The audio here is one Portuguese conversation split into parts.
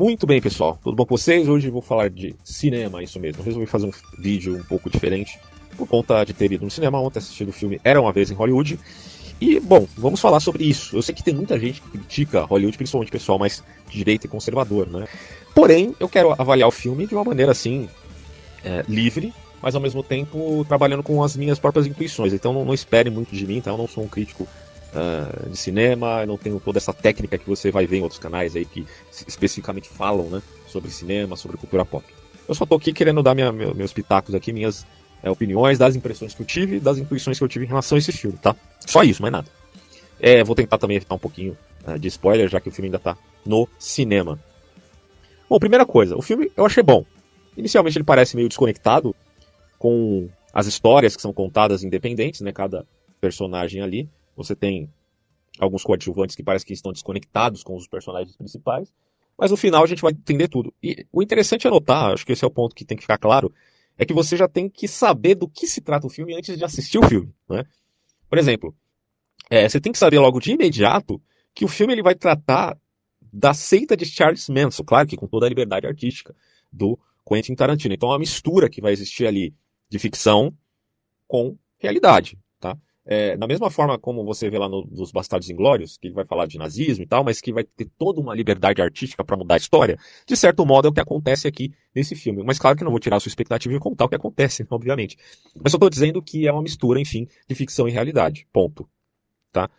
Muito bem, pessoal. Tudo bom com vocês? Hoje eu vou falar de cinema, isso mesmo. Eu resolvi fazer um vídeo um pouco diferente por conta de ter ido no cinema ontem, assistido o filme Era Uma Vez em Hollywood. E, bom, vamos falar sobre isso. Eu sei que tem muita gente que critica Hollywood, principalmente pessoal mais de direita e conservador, né? Porém, eu quero avaliar o filme de uma maneira, assim, livre, mas ao mesmo tempo trabalhando com as minhas próprias intuições. Então não espere muito de mim, tá? Eu não sou um crítico de cinema, eu não tenho toda essa técnica que você vai ver em outros canais aí que especificamente falam, né, sobre cinema, sobre cultura pop. Eu só tô aqui querendo dar meus pitacos aqui, minhas opiniões, das impressões que eu tive, das intuições que eu tive em relação a esse filme, tá? Só isso, mais nada. Vou tentar também evitar um pouquinho de spoiler, já que o filme ainda tá no cinema. Bom, primeira coisa, o filme eu achei bom. Inicialmente ele parece meio desconectado com as histórias que são contadas independentes, né? Cada personagem ali. Você tem alguns coadjuvantes que parece que estão desconectados com os personagens principais, mas no final a gente vai entender tudo. E o interessante é notar, acho que esse é o ponto que tem que ficar claro, é que você já tem que saber do que se trata o filme antes de assistir o filme, né? Por exemplo, você tem que saber logo de imediato que o filme ele vai tratar da seita de Charles Manson, claro que com toda a liberdade artística do Quentin Tarantino. Então é uma mistura que vai existir ali de ficção com realidade, tá? Da mesma forma como você vê lá nos Bastardos Inglórios, que ele vai falar de nazismo e tal, mas que vai ter toda uma liberdade artística para mudar a história, de certo modo é o que acontece aqui nesse filme. Mas claro que eu não vou tirar a sua expectativa e contar o que acontece, obviamente. Mas só estou dizendo que é uma mistura, enfim, de ficção e realidade. Ponto. Tá?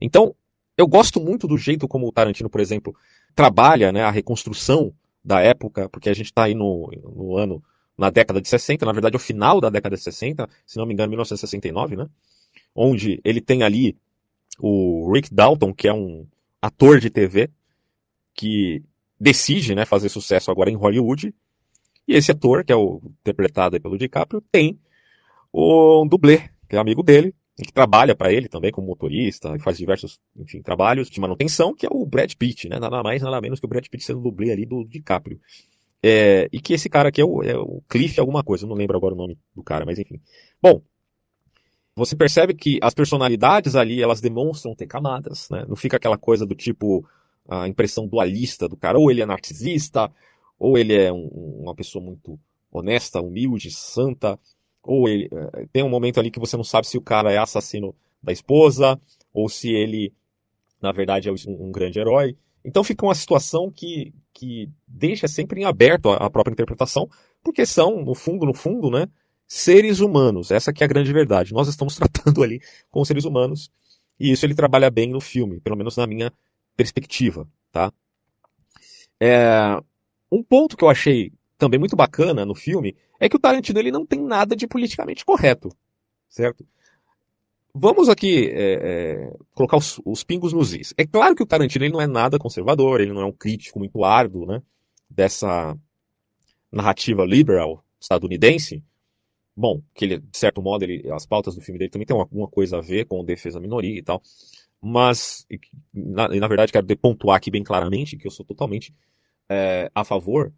Então, eu gosto muito do jeito como o Tarantino, por exemplo, trabalha, né, a reconstrução da época, porque a gente está aí no ano, na década de 60, na verdade, ao final da década de 60, se não me engano, 1969, né? Onde ele tem ali o Rick Dalton, que é um ator de TV, que decide, né, fazer sucesso agora em Hollywood, e esse ator, que é o interpretado pelo DiCaprio, tem um dublê, que é amigo dele, que trabalha para ele também como motorista, e faz diversos, enfim, trabalhos de manutenção, que é o Brad Pitt, né? Nada mais, nada menos que o Brad Pitt sendo dublê ali do DiCaprio. E que esse cara aqui é o Cliff alguma coisa, eu não lembro agora o nome do cara, mas enfim. Bom, você percebe que as personalidades ali, elas demonstram ter camadas, né? Não fica aquela coisa do tipo, a impressão dualista do cara, ou ele é narcisista, ou ele é uma pessoa muito honesta, humilde, santa, ou ele tem um momento ali que você não sabe se o cara é assassino da esposa, ou se ele, na verdade, é um grande herói. Então fica uma situação que deixa sempre em aberto a própria interpretação, porque são, no fundo, né, seres humanos. Essa que é a grande verdade. Nós estamos tratando ali com seres humanos, e isso ele trabalha bem no filme, pelo menos na minha perspectiva, tá? É, um ponto que eu achei também muito bacana no filme é que o Tarantino ele não tem nada de politicamente correto, certo? Vamos aqui colocar os pingos nos is. É claro que o Tarantino ele não é nada conservador, ele não é um crítico muito árduo, né, dessa narrativa liberal estadunidense. Bom, que ele, de certo modo, as pautas do filme dele também tem alguma coisa a ver com defesa da minoria e tal. Mas, na verdade, quero pontuar aqui bem claramente que eu sou totalmente a favor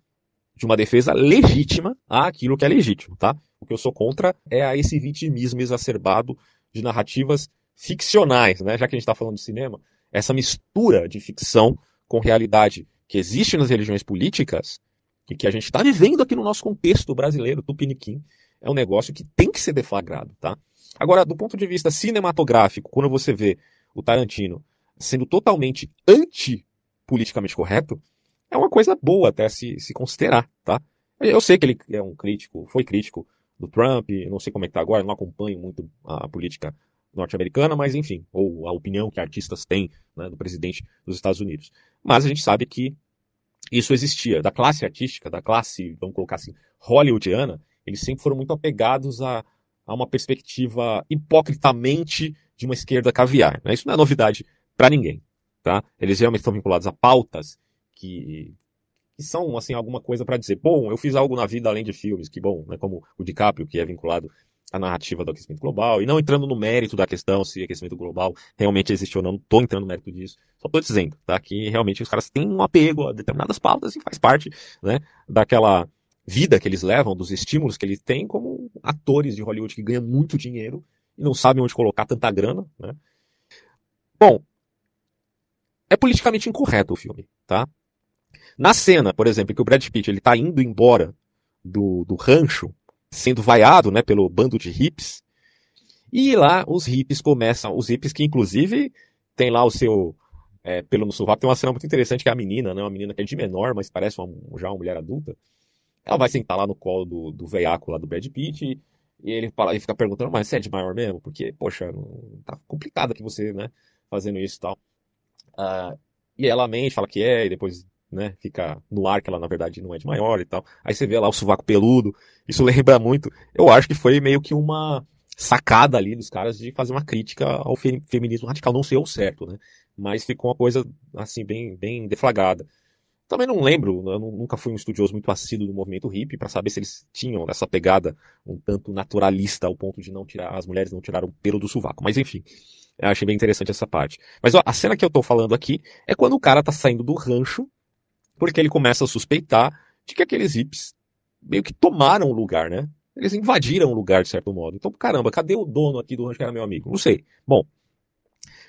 de uma defesa legítima àquilo que é legítimo, tá? O que eu sou contra é a esse vitimismo exacerbado de narrativas ficcionais, né? Já que a gente está falando de cinema, essa mistura de ficção com realidade que existe nas religiões políticas e que a gente está vivendo aqui no nosso contexto brasileiro, tupiniquim, é um negócio que tem que ser deflagrado, tá? Agora, do ponto de vista cinematográfico, quando você vê o Tarantino sendo totalmente anti-politicamente correto, é uma coisa boa até se considerar, tá? Eu sei que ele é um crítico, foi crítico do Trump, não sei como é que tá agora, não acompanho muito a política norte-americana, mas enfim, ou a opinião que artistas têm, né, do presidente dos Estados Unidos. Mas a gente sabe que isso existia. Da classe artística, da classe, vamos colocar assim, hollywoodiana, eles sempre foram muito apegados a uma perspectiva hipocritamente de uma esquerda caviar, né? Isso não é novidade para ninguém, tá? Eles realmente estão vinculados a pautas que, que são, assim, alguma coisa para dizer, bom, eu fiz algo na vida além de filmes, que bom, né? Como o DiCaprio, que é vinculado à narrativa do aquecimento global, e não entrando no mérito da questão se aquecimento global realmente existe ou não, não estou entrando no mérito disso, só estou dizendo, tá? Que realmente os caras têm um apego a determinadas pautas e faz parte, né, daquela vida que eles levam, dos estímulos que eles têm como atores de Hollywood que ganham muito dinheiro e não sabem onde colocar tanta grana, né? Bom, é politicamente incorreto o filme, tá? Na cena, por exemplo, que o Brad Pitt ele tá indo embora do rancho, sendo vaiado, né, pelo bando de hippies, e lá os hippies começam, os hippies que inclusive tem lá o seu pelo no sovaco, tem uma cena muito interessante que é a menina, né, uma menina que é de menor, mas parece já uma mulher adulta. Ela vai sentar lá no colo do veiaco lá do Brad Pitt e ele fica perguntando, mas você é de maior mesmo? Porque, poxa, tá complicado aqui você, né, fazendo isso e tal. Ah, e ela mente, fala que é, e depois, né, fica no ar que ela na verdade não é de maior e tal. Aí você vê lá o sovaco peludo. Isso lembra muito. Eu acho que foi meio que uma sacada ali dos caras de fazer uma crítica ao feminismo radical. Não sei o certo, né? Mas ficou uma coisa, assim, bem deflagrada. Também não lembro, eu nunca fui um estudioso muito assíduo do movimento hippie para saber se eles tinham essa pegada um tanto naturalista ao ponto de não tirar, as mulheres não tiraram o pelo do sovaco. Mas enfim, eu achei bem interessante essa parte. Mas ó, a cena que eu tô falando aqui é quando o cara tá saindo do rancho, porque ele começa a suspeitar de que aqueles hippies meio que tomaram o lugar, né? Eles invadiram o lugar de certo modo. Então, caramba, cadê o dono aqui do rancho que era meu amigo? Não sei. Bom,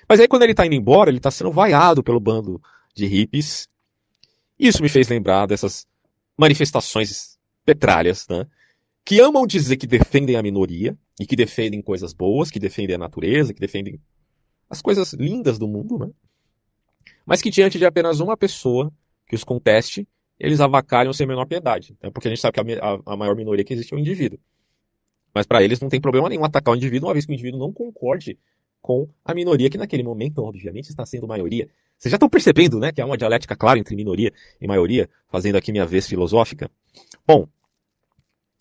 mas aí quando ele tá indo embora, ele tá sendo vaiado pelo bando de hippies. Isso me fez lembrar dessas manifestações petralhas, né? Que amam dizer que defendem a minoria e que defendem coisas boas, que defendem a natureza, que defendem as coisas lindas do mundo, né? Mas que diante de apenas uma pessoa que os conteste, eles avacalham sem a menor piedade. Né? Porque a gente sabe que a maior minoria que existe é o indivíduo. Mas para eles não tem problema nenhum atacar o indivíduo, uma vez que o indivíduo não concorde com a minoria, que naquele momento, obviamente, está sendo maioria. Vocês já estão percebendo, né, que há uma dialética clara entre minoria e maioria, fazendo aqui minha vez filosófica? Bom,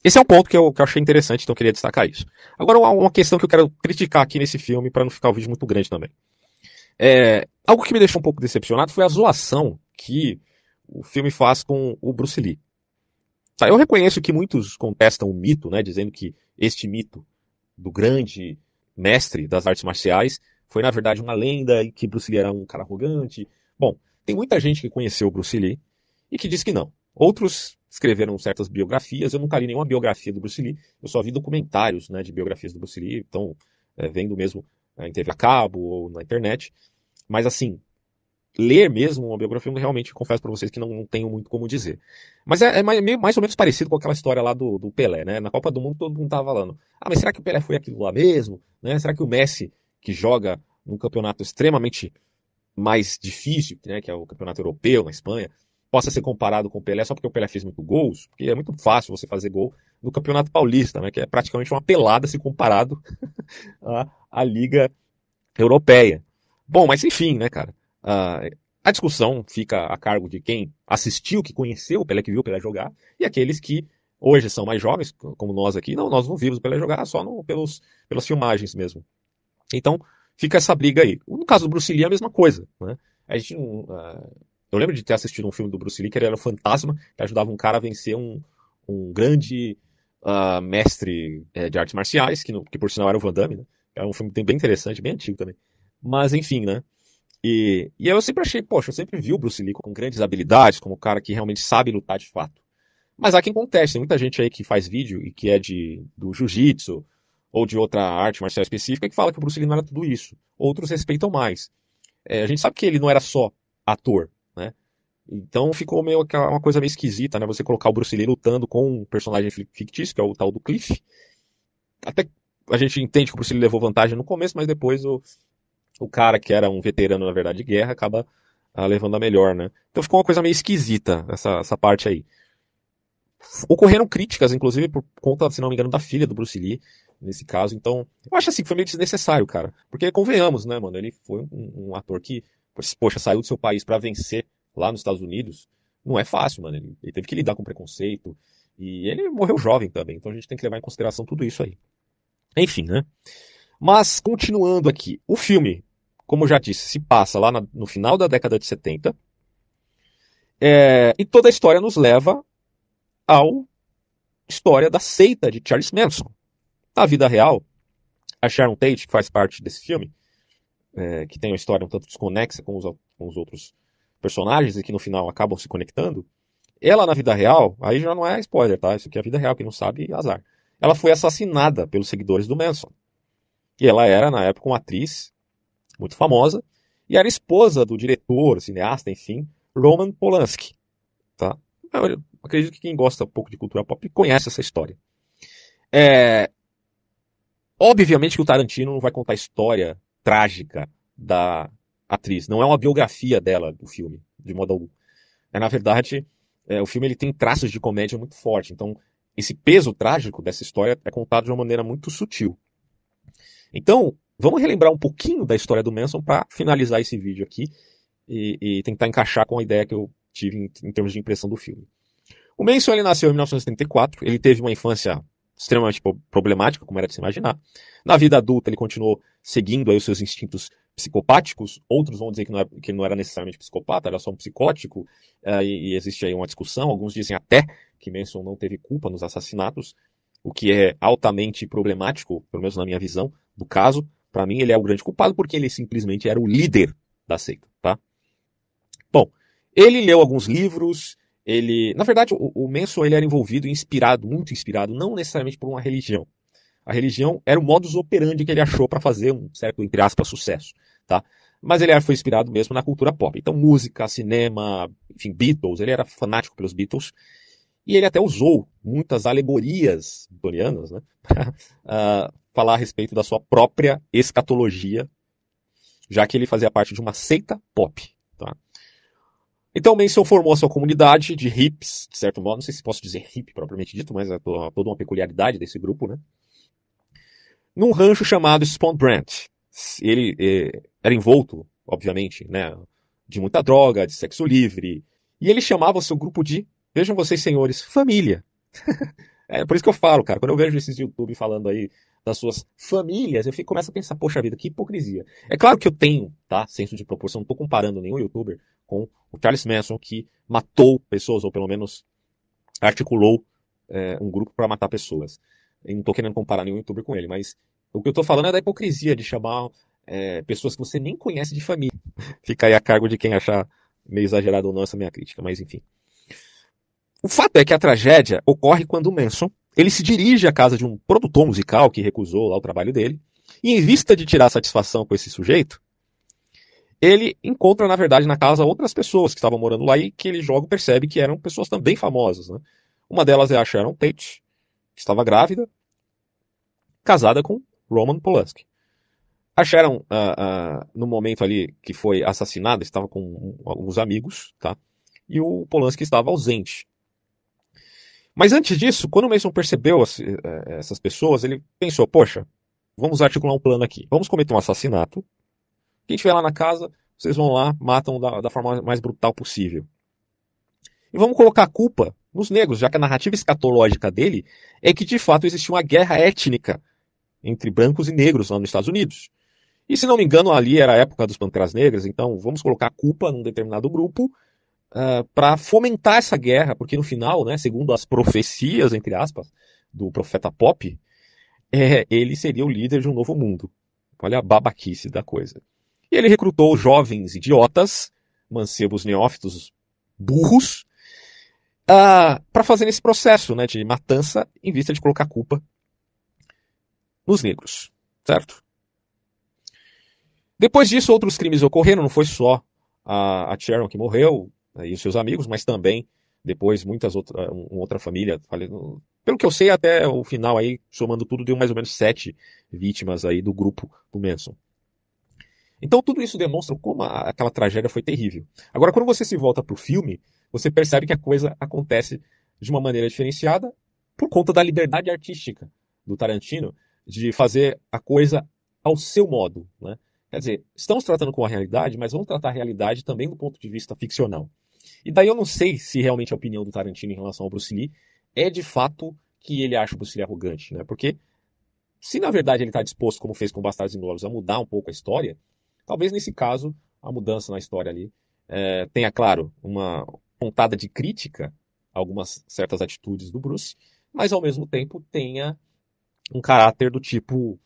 esse é um ponto que eu achei interessante, então eu queria destacar isso. Agora, uma questão que eu quero criticar aqui nesse filme, para não ficar o vídeo muito grande também. Algo que me deixou um pouco decepcionado foi a zoação que o filme faz com o Bruce Lee. Tá, eu reconheço que muitos contestam o mito, né, dizendo que este mito do grande mestre das artes marciais foi, na verdade, uma lenda e que Bruce Lee era um cara arrogante. Bom, tem muita gente que conheceu o Bruce Lee e que diz que não. Outros escreveram certas biografias, eu nunca li nenhuma biografia do Bruce Lee, eu só vi documentários, né, de biografias do Bruce Lee, então, vendo mesmo em TV a cabo ou na internet. Mas assim, ler mesmo uma biografia, eu realmente confesso para vocês que não tenho muito como dizer. Mas é mais ou menos parecido com aquela história lá do Pelé, né? Na Copa do Mundo todo mundo tava falando, mas será que o Pelé foi aquilo lá mesmo? Né? Será que o Messi, que joga num campeonato extremamente mais difícil, né, que é o campeonato europeu na Espanha, possa ser comparado com o Pelé só porque o Pelé fez muito gols? Porque é muito fácil você fazer gol no Campeonato Paulista, né? Que é praticamente uma pelada se comparado à Liga Europeia. Bom, mas enfim, né, cara? A discussão fica a cargo de quem assistiu, que conheceu o Pelé, que viu o Pelé jogar, e aqueles que hoje são mais jovens, como nós aqui, não, nós não vimos o Pelé jogar, só pelas filmagens mesmo. Então, fica essa briga aí. No caso do Bruce Lee é a mesma coisa, né? A gente, eu lembro de ter assistido um filme do Bruce Lee que ele era um fantasma que ajudava um cara a vencer um grande mestre de artes marciais, que por sinal era o Van Damme, né? Era um filme bem interessante, bem antigo também. Mas enfim, né? E eu sempre achei, poxa, eu sempre vi o Bruce Lee com grandes habilidades, como um cara que realmente sabe lutar de fato. Mas há quem conteste, tem muita gente aí que faz vídeo e que é do jiu-jitsu ou de outra arte marcial específica que fala que o Bruce Lee não era tudo isso. Outros respeitam mais. A gente sabe que ele não era só ator, né? Então ficou meio uma coisa meio esquisita, né? Você colocar o Bruce Lee lutando com um personagem fictício, que é o tal do Cliff. Até a gente entende que o Bruce Lee levou vantagem no começo, mas depois o cara que era um veterano, na verdade, de guerra, acaba levando a melhor, né? Então ficou uma coisa meio esquisita, essa parte aí. Ocorreram críticas, inclusive, por conta, se não me engano, da filha do Bruce Lee, nesse caso. Então, eu acho assim que foi meio desnecessário, cara. Porque convenhamos, né, mano? Ele foi um ator que, poxa, saiu do seu país para vencer lá nos Estados Unidos. Não é fácil, mano. Ele teve que lidar com preconceito. E ele morreu jovem também. Então a gente tem que levar em consideração tudo isso aí. Enfim, né? Mas, continuando aqui. O filme, como eu já disse, se passa lá no final da década de 70. E toda a história nos leva ao história da seita de Charles Manson. Na vida real, a Sharon Tate, que faz parte desse filme, que tem uma história um tanto desconexa com os outros personagens e que no final acabam se conectando, ela na vida real, aí já não é spoiler, tá? Isso aqui é a vida real, quem não sabe, azar. Ela foi assassinada pelos seguidores do Manson. E ela era, na época, uma atriz muito famosa e era esposa do diretor, cineasta, enfim, Roman Polanski. tá? Eu acredito que quem gosta um pouco de cultura pop conhece essa história. É, obviamente que o Tarantino não vai contar a história trágica da atriz. Não é uma biografia dela, do filme, de modo algum. Na verdade, o filme ele tem traços de comédia muito forte. Então, esse peso trágico dessa história é contado de uma maneira muito sutil. Então, vamos relembrar um pouquinho da história do Manson para finalizar esse vídeo aqui e tentar encaixar com a ideia que eu tive em termos de impressão do filme. O Manson ele nasceu em 1974, ele teve uma infância extremamente problemática, como era de se imaginar. Na vida adulta ele continuou seguindo aí os seus instintos psicopáticos, outros vão dizer que não era necessariamente psicopata, era só um psicótico, e existe aí uma discussão, alguns dizem até que Manson não teve culpa nos assassinatos, o que é altamente problemático, pelo menos na minha visão do caso. Para mim ele é o grande culpado porque ele simplesmente era o líder da seita, tá? Bom, ele leu alguns livros, na verdade, o Manson ele era envolvido, inspirado, muito inspirado, não necessariamente por uma religião. A religião era o modus operandi que ele achou para fazer um certo, entre aspas, sucesso, tá? Mas ele foi inspirado mesmo na cultura pop. Então, música, cinema, enfim, Beatles, ele era fanático pelos Beatles. E ele até usou muitas alegorias vitorianas, né, para falar a respeito da sua própria escatologia, já que ele fazia parte de uma seita pop, tá? Então Manson formou a sua comunidade de hips, de certo modo, não sei se posso dizer hip propriamente dito, mas é toda uma peculiaridade desse grupo, né? Num rancho chamado Spawn Branch. Ele era envolto, obviamente, né, de muita droga, de sexo livre, e ele chamava o seu grupo de, vejam vocês senhores, família. É por isso que eu falo, cara, quando eu vejo esses YouTube falando aí das suas famílias, começo a pensar, poxa vida, que hipocrisia. É claro que eu tenho, tá, senso de proporção, não tô comparando nenhum YouTuber com o Charles Manson, que matou pessoas, ou pelo menos articulou um grupo para matar pessoas. Eu não tô querendo comparar nenhum YouTuber com ele, mas o que eu tô falando é da hipocrisia de chamar pessoas que você nem conhece de família. Fica aí a cargo de quem achar meio exagerado ou não essa minha crítica, mas enfim. O fato é que a tragédia ocorre quando o Manson ele se dirige à casa de um produtor musical que recusou lá o trabalho dele, e em vista de tirar satisfação com esse sujeito, ele encontra, na verdade, na casa outras pessoas que estavam morando lá e que ele logo percebe que eram pessoas também famosas. Né? Uma delas é a Sharon Tate, que estava grávida, casada com Roman Polanski. A Sharon, no momento ali que foi assassinada, estava com alguns amigos, tá? E o Polanski estava ausente. Mas antes disso, quando o Mason percebeu essas pessoas, ele pensou, poxa, vamos articular um plano aqui. Vamos cometer um assassinato. Quem estiver lá na casa, vocês vão lá, matam da forma mais brutal possível. E vamos colocar a culpa nos negros, já que a narrativa escatológica dele é que de fato existia uma guerra étnica entre brancos e negros lá nos Estados Unidos. E se não me engano, ali era a época dos Panteras Negras, então vamos colocar a culpa num determinado grupo para fomentar essa guerra, porque no final, né, segundo as profecias, entre aspas, do profeta Pop, ele seria o líder de um novo mundo. Olha a babaquice da coisa. E ele recrutou jovens idiotas, mancebos neófitos, burros, para fazer esse processo, né, de matança em vista de colocar a culpa nos negros, certo? Depois disso, outros crimes ocorreram, não foi só a Sharon que morreu, e os seus amigos, mas também depois muitas outra família. Pelo que eu sei, até o final aí, somando tudo, deu mais ou menos 7 vítimas aí do grupo do Manson. Então tudo isso demonstra como aquela tragédia foi terrível. Agora, quando você se volta para o filme, você percebe que a coisa acontece de uma maneira diferenciada por conta da liberdade artística do Tarantino de fazer a coisa ao seu modo, né? Quer dizer, estamos tratando com a realidade, mas vamos tratar a realidade também do ponto de vista ficcional. E daí eu não sei se realmente a opinião do Tarantino em relação ao Bruce Lee é de fato que ele acha o Bruce Lee arrogante, né? Porque se na verdade ele está disposto, como fez com Bastardos Inglórios, a mudar um pouco a história, talvez nesse caso a mudança na história ali tenha, claro, uma pontada de crítica a algumas certas atitudes do Bruce, mas ao mesmo tempo tenha um caráter do tipo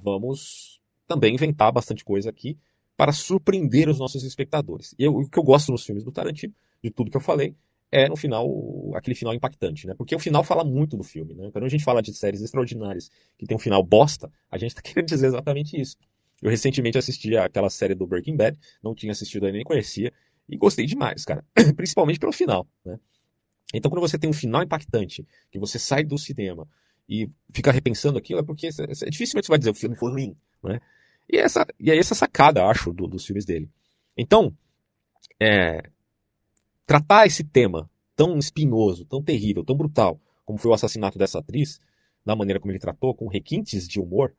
vamos também inventar bastante coisa aqui para surpreender os nossos espectadores. E o que eu gosto nos filmes do Tarantino, de tudo que eu falei, é no final, aquele final impactante, né? Porque o final fala muito do filme, né? Quando a gente fala de séries extraordinárias que tem um final bosta, a gente tá querendo dizer exatamente isso. Eu recentemente assisti aquela série do Breaking Bad, não tinha assistido ainda, nem conhecia, E gostei demais, cara. Principalmente pelo final, né? Então, quando você tem um final impactante, que você sai do cinema e fica repensando aquilo, é porque dificilmente você vai dizer o filme foi ruim, né? E é essa sacada, acho, dos filmes dele. Então, é, tratar esse tema tão espinhoso, tão terrível, tão brutal, como foi o assassinato dessa atriz, da maneira como ele tratou, com requintes de humor,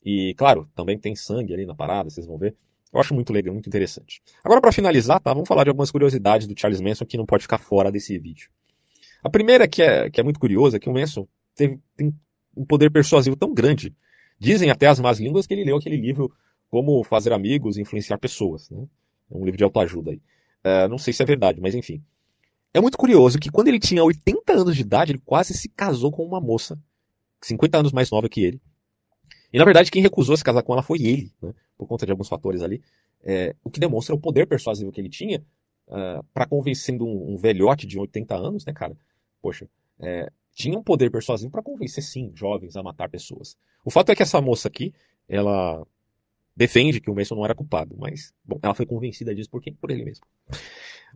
e, claro, também tem sangue ali na parada, vocês vão ver. Eu acho muito legal, muito interessante. Agora, para finalizar, tá, vamos falar de algumas curiosidades do Charles Manson que não pode ficar fora desse vídeo. A primeira, que é muito curiosa, é que o Manson tem um poder persuasivo tão grande. Dizem até as más línguas que ele leu aquele livro Como Fazer Amigos e Influenciar Pessoas. Né? É um livro de autoajuda aí. Não sei se é verdade, mas enfim. É muito curioso que quando ele tinha 80 anos de idade, ele quase se casou com uma moça 50 anos mais nova que ele. E na verdade, quem recusou se casar com ela foi ele, né? Por conta de alguns fatores ali. O que demonstra o poder persuasivo que ele tinha para convencendo um velhote de 80 anos, né, cara? Poxa, tinha um poder persuasivo para convencer, sim, jovens a matar pessoas. O fato é que essa moça aqui, ela defende que o Manson não era culpado, mas, bom, ela foi convencida disso por quem? Por ele mesmo.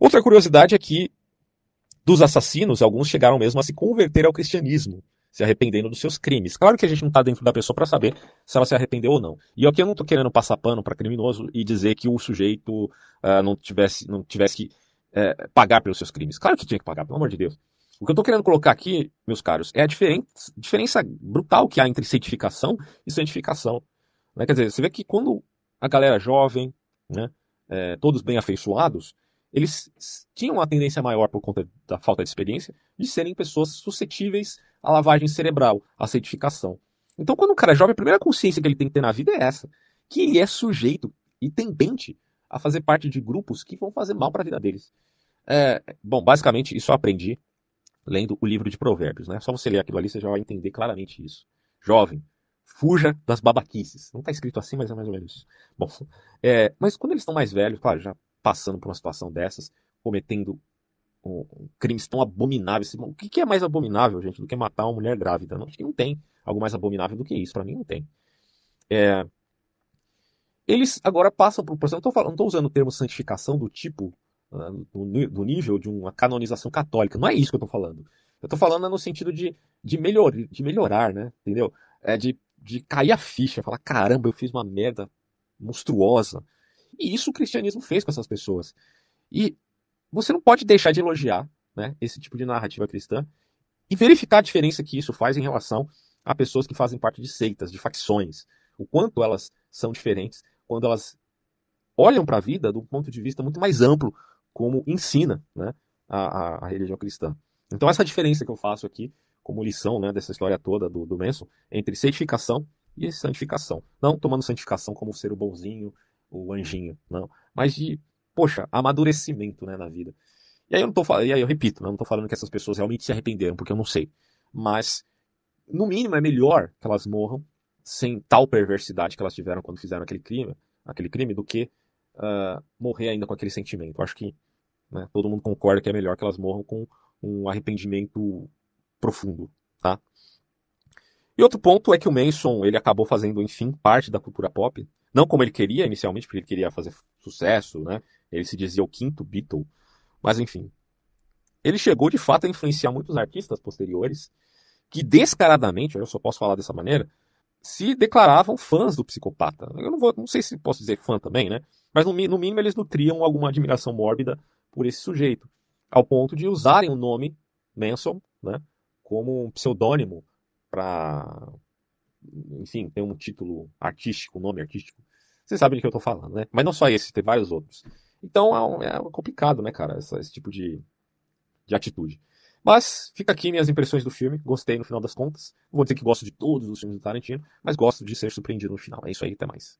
Outra curiosidade é que dos assassinos, alguns chegaram mesmo a se converter ao cristianismo, se arrependendo dos seus crimes. Claro que a gente não está dentro da pessoa para saber se ela se arrependeu ou não. E aqui eu não estou querendo passar pano para criminoso e dizer que o sujeito não tivesse que pagar pelos seus crimes. Claro que tinha que pagar, pelo amor de Deus. O que eu estou querendo colocar aqui, meus caros, é a diferença brutal que há entre santificação e santificação. Né? Quer dizer, você vê que quando a galera jovem, né, todos bem afeiçoados, eles tinham uma tendência maior, por conta da falta de experiência, de serem pessoas suscetíveis à lavagem cerebral, à certificação. Então, quando o cara é jovem, a primeira consciência que ele tem que ter na vida é essa, que ele é sujeito e tendente a fazer parte de grupos que vão fazer mal para a vida deles. Bom, basicamente, isso eu aprendi lendo o livro de Provérbios. Né? Só você ler aquilo ali, você já vai entender claramente isso. Jovem, fuja das babaquices. Não está escrito assim, mas é mais ou menos isso. Bom, mas quando eles estão mais velhos, claro, já passando por uma situação dessas, cometendo crimes tão abomináveis. O que é mais abominável, gente, do que matar uma mulher grávida? Não, acho que não tem algo mais abominável do que isso. Para mim, não tem. Eles agora passam por um processo. Não estou usando o termo santificação do tipo, do nível de uma canonização católica. Não é isso que eu estou falando. Eu estou falando no sentido de melhorar, né? Entendeu? De cair a ficha, falar: caramba, eu fiz uma merda monstruosa. E isso o cristianismo fez com essas pessoas. E você não pode deixar de elogiar, né, esse tipo de narrativa cristã e verificar a diferença que isso faz em relação a pessoas que fazem parte de seitas, de facções. O quanto elas são diferentes quando elas olham para a vida de um ponto de vista muito mais amplo, como ensina, né, a religião cristã. Então essa diferença que eu faço aqui, como lição, né, dessa história toda do Manson, entre certificação e santificação. Não tomando santificação como ser o bonzinho, o anjinho, não. Mas de, poxa, amadurecimento, né, na vida. E aí eu não tô falando, e aí eu repito, né, eu não tô falando que essas pessoas realmente se arrependeram, porque eu não sei. Mas, no mínimo, é melhor que elas morram sem tal perversidade que elas tiveram quando fizeram aquele crime do que morrer ainda com aquele sentimento. Eu acho que, né, todo mundo concorda que é melhor que elas morram com um arrependimento profundo, tá? E outro ponto é que o Manson, ele acabou fazendo, enfim, parte da cultura pop, não como ele queria inicialmente, porque ele queria fazer sucesso, né? Ele se dizia o quinto Beatle, mas enfim, ele chegou de fato a influenciar muitos artistas posteriores que descaradamente, eu só posso falar dessa maneira, se declaravam fãs do psicopata. Eu não sei se posso dizer fã também, né? Mas no mínimo eles nutriam alguma admiração mórbida por esse sujeito, ao ponto de usarem o nome Manson, né, como um pseudônimo para, enfim, ter um título artístico, um nome artístico. Vocês sabem do que eu estou falando, né? Mas não só esse, tem vários outros. Então é complicado, né, cara, esse tipo de atitude. Mas fica aqui minhas impressões do filme. Gostei no final das contas. Não vou dizer que gosto de todos os filmes do Tarantino, mas gosto de ser surpreendido no final. É isso aí, até mais.